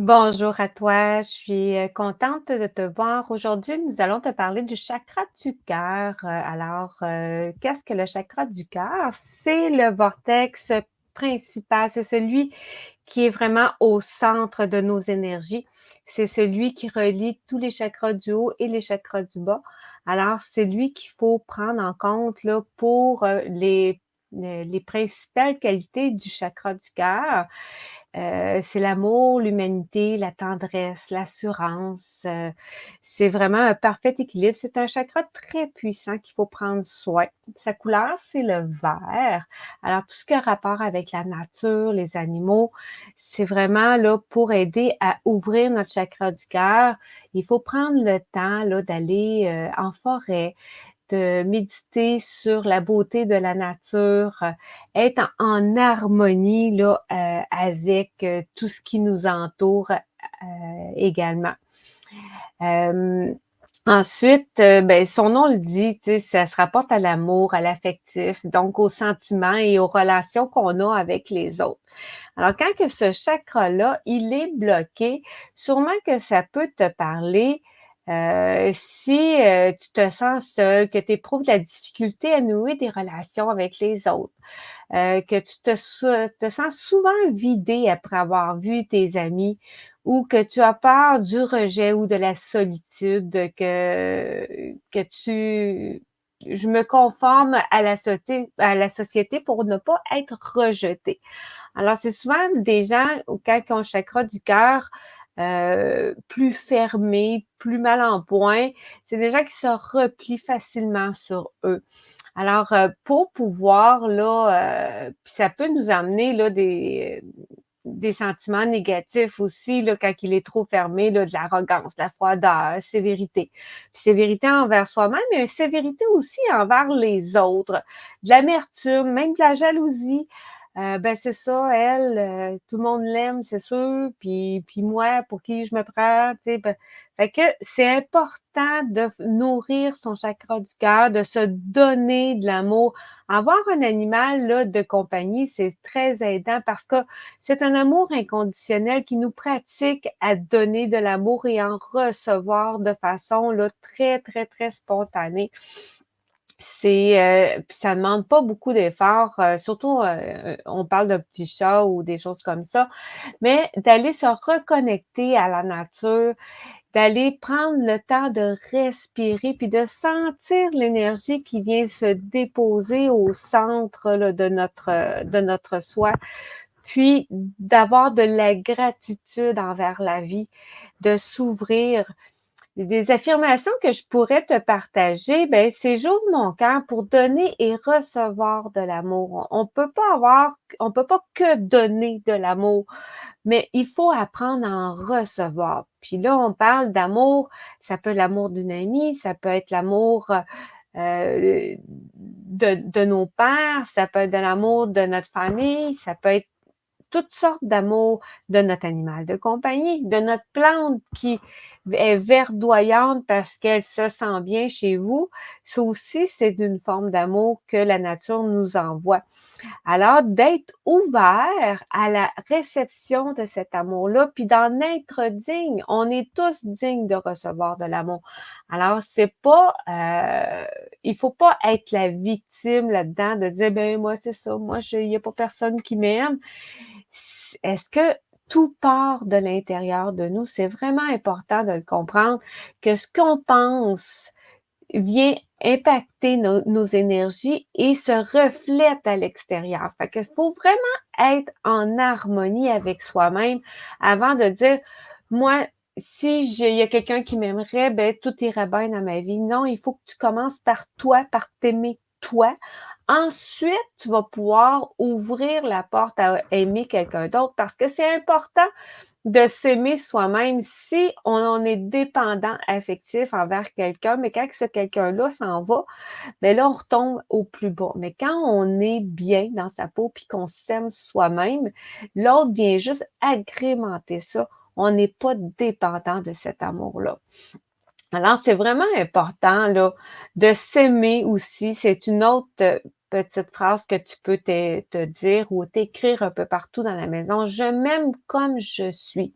Bonjour à toi, je suis contente de te voir. Aujourd'hui, nous allons te parler du chakra du cœur. Qu'est-ce que le chakra du cœur? C'est le vortex principal, c'est celui qui est vraiment au centre de nos énergies. C'est celui qui relie tous les chakras du haut et les chakras du bas. Alors, c'est lui qu'il faut prendre en compte là, pour les principales qualités du chakra du cœur. C'est l'amour, l'humanité, la tendresse, l'assurance, c'est vraiment un parfait équilibre. C'est un chakra très puissant qu'il faut prendre soin. Sa couleur, c'est le vert. Alors tout ce qui a rapport avec la nature, les animaux, c'est vraiment là pour aider à ouvrir notre chakra du cœur. Il faut prendre le temps là d'aller, en forêt, de méditer sur la beauté de la nature, être en harmonie là, avec, tout ce qui nous entoure, également. Hem, Ensuite, ben, son nom le dit, tu sais, ça se rapporte à l'amour, à l'affectif, donc aux sentiments et aux relations qu'on a avec les autres. Alors quand que ce chakra-là, il est bloqué, sûrement que ça peut te parler, si, tu te sens seul, que tu éprouves de la difficulté à nouer des relations avec les autres, que tu te sens souvent vidé après avoir vu tes amis ou que tu as peur du rejet ou de la solitude, que tu je me conforme à la société pour ne pas être rejeté. Alors, c'est souvent des gens quand ils ont le chakra du cœur plus fermé, plus mal en point, c'est des gens qui se replient facilement sur eux. Alors, pour pouvoir là, puis ça peut nous amener là des sentiments négatifs aussi là, quand il est trop fermé, là, de l'arrogance, de la froideur, sévérité. Puis sévérité envers soi-même, mais sévérité aussi envers les autres. De l'amertume, même de la jalousie. Ben c'est ça, elle, tout le monde l'aime, c'est sûr, puis moi, pour qui je me prends, tu sais? Fait que c'est important de nourrir son chakra du cœur, de se donner de l'amour. Avoir un animal là, de compagnie, c'est très aidant parce que c'est un amour inconditionnel qui nous pratique à donner de l'amour et en recevoir de façon là, très, très, très spontanée. Puis ça demande pas beaucoup d'efforts, surtout, on parle d'un petit chat ou des choses comme ça, mais d'aller se reconnecter à la nature, d'aller prendre le temps de respirer, puis de sentir l'énergie qui vient se déposer au centre là, de notre soi, puis d'avoir de la gratitude envers la vie, de s'ouvrir. Des affirmations que je pourrais te partager, ben c'est j'ouvre mon cœur pour donner et recevoir de l'amour. On peut pas que donner de l'amour, mais il faut apprendre à en recevoir. Puis là, on parle d'amour, ça peut être l'amour d'une amie, ça peut être l'amour, de nos pères, ça peut être de l'amour de notre famille, ça peut être toutes sortes d'amour de notre animal de compagnie, de notre plante qui est verdoyante parce qu'elle se sent bien chez vous. Ça aussi, c'est une forme d'amour que la nature nous envoie. Alors, d'être ouvert à la réception de cet amour-là, puis d'en être digne. On est tous dignes de recevoir de l'amour. Alors, c'est pas, il faut pas être la victime là-dedans de dire, ben moi c'est ça, moi il y a pas personne qui m'aime. Est-ce que tout part de l'intérieur de nous? C'est vraiment important de le comprendre que ce qu'on pense vient impacter nos énergies et se reflète à l'extérieur. Fait qu'il faut vraiment être en harmonie avec soi-même avant de dire: «Moi, si il y a quelqu'un qui m'aimerait, ben tout irait bien dans ma vie». Non, il faut que tu commences par toi, par t'aimer toi. Ensuite, tu vas pouvoir ouvrir la porte à aimer quelqu'un d'autre parce que c'est important de s'aimer soi-même si on est dépendant affectif envers quelqu'un, mais quand ce quelqu'un-là s'en va, ben là, on retombe au plus bas. Mais quand on est bien dans sa peau puis qu'on s'aime soi-même, l'autre vient juste agrémenter ça. On n'est pas dépendant de cet amour-là. Alors, c'est vraiment important là, de s'aimer aussi. C'est une autre petite phrase que tu peux te dire ou t'écrire un peu partout dans la maison. Je m'aime comme je suis,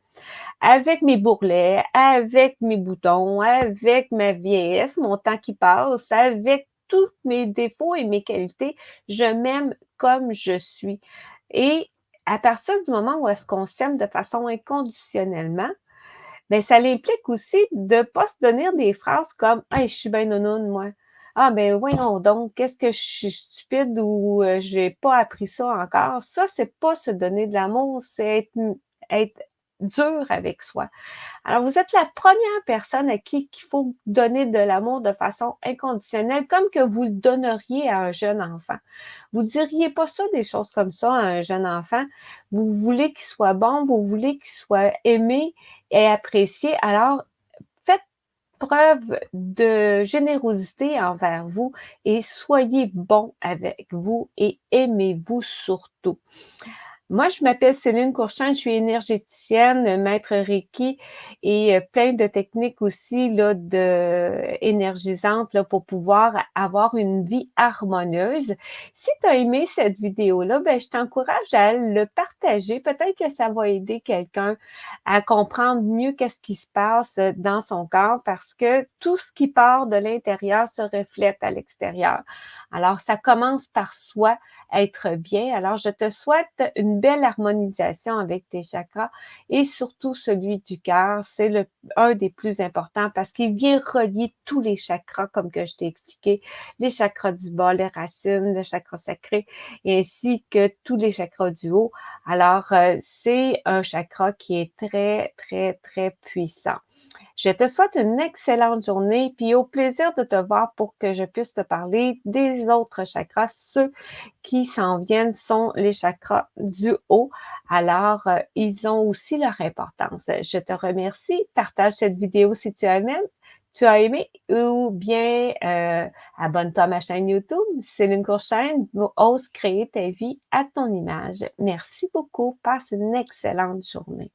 avec mes bourrelets, avec mes boutons, avec ma vieillesse, mon temps qui passe, avec tous mes défauts et mes qualités. Je m'aime comme je suis. Et à partir du moment où est-ce qu'on s'aime de façon inconditionnellement, mais ça l'implique aussi de pas se donner des phrases comme: «Hey, je suis bien nounoune, moi. Ah, ben, voyons donc, qu'est-ce que je suis stupide ou j'ai pas appris ça encore». Ça, c'est pas se donner de l'amour, c'est être dur avec soi. Alors, vous êtes la première personne à qui qu'il faut donner de l'amour de façon inconditionnelle, comme que vous le donneriez à un jeune enfant. Vous diriez pas ça, des choses comme ça à un jeune enfant. Vous voulez qu'il soit bon, vous voulez qu'il soit aimé et apprécié. Alors, faites preuve de générosité envers vous et soyez bon avec vous et aimez-vous surtout. Moi, je m'appelle Céline Courchin, je suis énergéticienne, maître Reiki et plein de techniques aussi là, énergisantes là, pour pouvoir avoir une vie harmonieuse. Si tu as aimé cette vidéo-là, ben, je t'encourage à le partager. Peut-être que ça va aider quelqu'un à comprendre mieux qu'est-ce qui se passe dans son corps parce que tout ce qui part de l'intérieur se reflète à l'extérieur. Alors, ça commence par soi, être bien. Alors, je te souhaite une belle harmonisation avec tes chakras et surtout celui du cœur. C'est un des plus importants parce qu'il vient relier tous les chakras, comme que je t'ai expliqué, les chakras du bas, les racines, le chakra sacré, ainsi que tous les chakras du haut. Alors, c'est un chakra qui est très, très, très puissant. Je te souhaite une excellente journée, puis au plaisir de te voir pour que je puisse te parler des autres chakras. Ceux qui s'en viennent sont les chakras du haut. Alors, ils ont aussi leur importance. Je te remercie. Partage cette vidéo si tu as aimé ou bien abonne-toi à ma chaîne YouTube, Céline Courchaine, ose créer ta vie à ton image. Merci beaucoup. Passe une excellente journée.